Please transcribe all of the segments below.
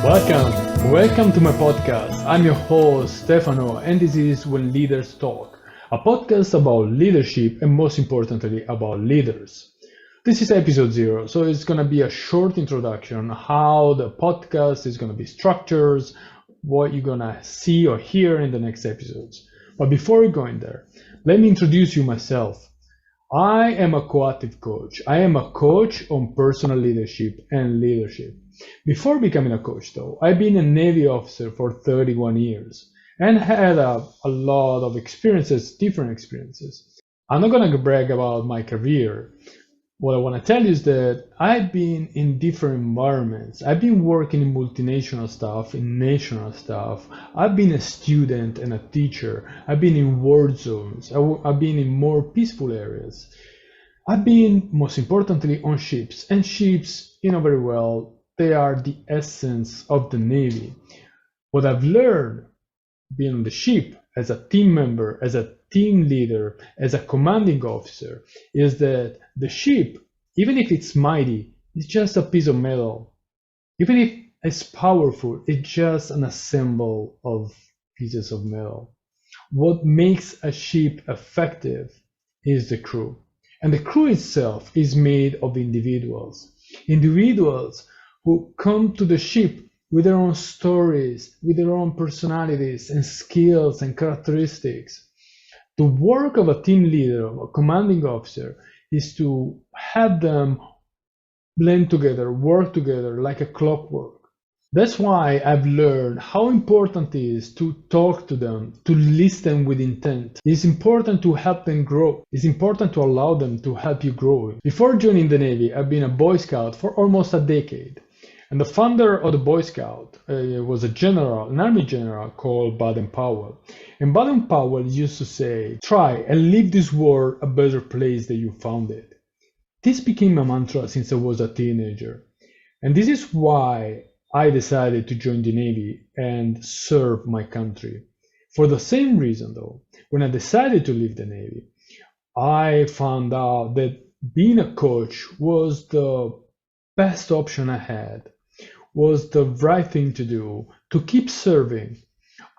Welcome to my podcast. I'm your host, Stefano, and this is When Leaders Talk, a podcast about leadership and most importantly, about leaders. This is episode 0, so it's going to be a short introduction on how the podcast is going to be structured, what you're going to see or hear in the next episodes. But before we go in there, let me introduce you myself. I am a coactive coach. I am a coach on personal leadership and leadership. Before becoming a coach, though, I've been a Navy officer for 31 years and had a lot of experiences, different experiences. I'm not going to brag about my career. What I want to tell you is that I've been in different environments. I've been working in multinational stuff, in national stuff. I've been a student and a teacher. I've been in war zones. I've been in more peaceful areas. I've been, most importantly, on ships. And ships, you know very well, they are the essence of the Navy. What I've learned being on the ship as a team member, as a team leader, as a commanding officer, is that the ship, even if it's mighty, it's just a piece of metal. Even if it's powerful, it's just an assemble of pieces of metal. What makes a ship effective is the crew. And the crew itself is made of individuals. Individuals who come to the ship with their own stories, with their own personalities and skills and characteristics. The work of a team leader, of a commanding officer, is to have them blend together, work together like a clockwork. That's why I've learned how important it is to talk to them, to listen with intent. It's important to help them grow. It's important to allow them to help you grow. Before joining the Navy, I've been a Boy Scout for almost a decade. And the founder of the Boy Scout was an army general called Baden-Powell. And Baden-Powell used to say, try and leave this world a better place than you found it. This became a mantra since I was a teenager. And this is why I decided to join the Navy and serve my country. For the same reason, though, when I decided to leave the Navy, I found out that being a coach was the best option I had. Was the right thing to do, to keep serving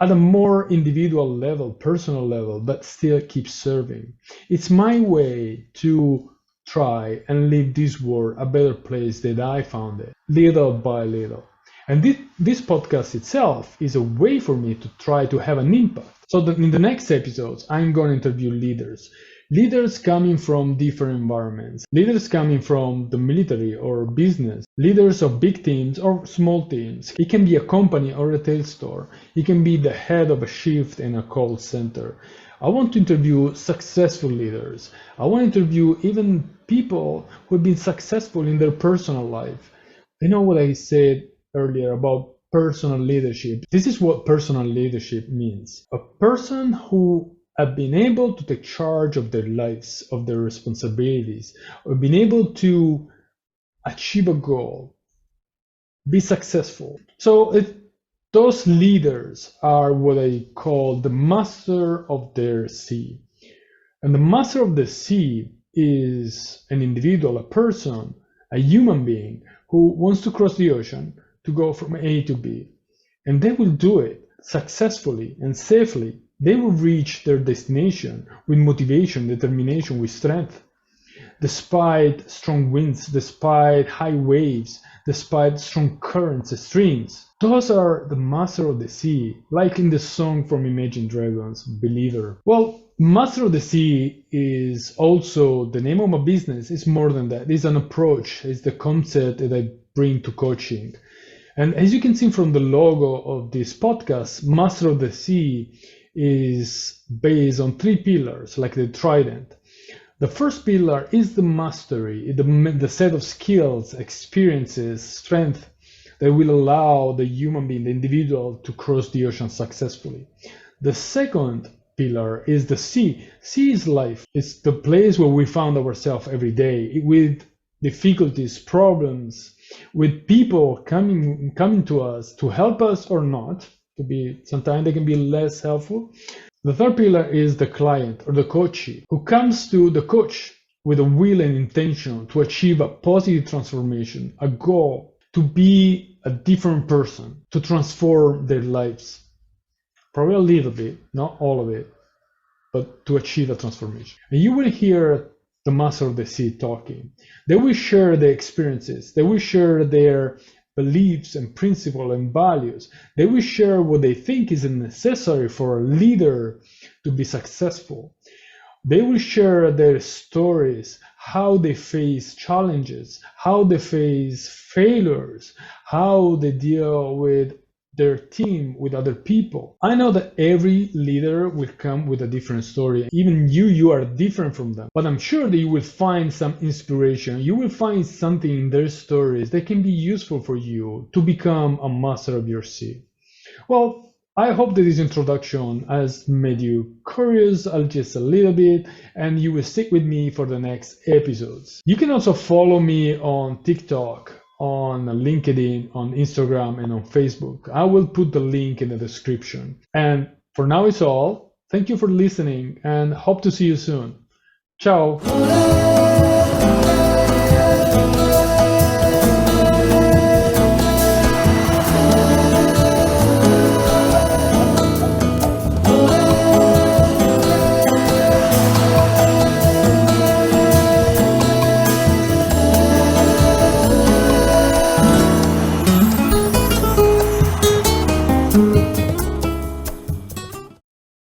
at a more individual level, personal level, but still keep serving. It's my way to try and leave this world a better place than I found it, little by little. And this podcast itself is a way for me to try to have an impact. So that in the next episodes, I'm going to interview leaders coming from different environments, leaders coming from the military or business, leaders of big teams or small teams. It can be a company or retail store. It can be the head of a shift in a call center. I want to interview successful leaders. I want to interview even people who have been successful in their personal life. You know what I said earlier about personal leadership? This is what personal leadership means. A person who have been able to take charge of their lives, of their responsibilities, or been able to achieve a goal, be successful. So those leaders are what I call the master of their sea. And the master of the sea is an individual, a person, a human being who wants to cross the ocean to go from A to B. And they will do it successfully and safely. They will reach their destination with motivation, determination, with strength. Despite strong winds, despite high waves, despite strong currents and streams. Those are the master of the sea, like in the song from Imagine Dragons, Believer. Well, Master of the Sea is also the name of my business. It's more than that. It's an approach. It's the concept that I bring to coaching. And as you can see from the logo of this podcast, Master of the Sea is based on 3 pillars, like the trident. The first pillar is the mastery, the set of skills, experiences, strength that will allow the human being, the individual, to cross the ocean successfully. The second pillar is the sea. Sea is life. It's the place where we found ourselves every day with difficulties, problems, with people coming to us to help us or not. Sometimes they can be less helpful. The third pillar is the client or the coachee, who comes to the coach with a will and intention to achieve a positive transformation, a goal, to be a different person to transform their lives. Probably a little bit, not all of it, but to achieve a transformation. And you will hear the master of the sea talking. They will share their experiences. They will share their beliefs and principles and values. They will share what they think is necessary for a leader to be successful. They will share their stories, how they face challenges, how they face failures, how they deal with their team, with other people. I know that every leader will come with a different story. Even you are different from them. But I'm sure that you will find some inspiration. You will find something in their stories that can be useful for you to become a master of your sea. Well, I hope that this introduction has made you curious just a little bit, and you will stick with me for the next episodes. You can also follow me on TikTok, on LinkedIn, on Instagram, and on Facebook. I will put the link in the description. And for now, it's all. Thank you for listening, and hope to see you soon. Ciao!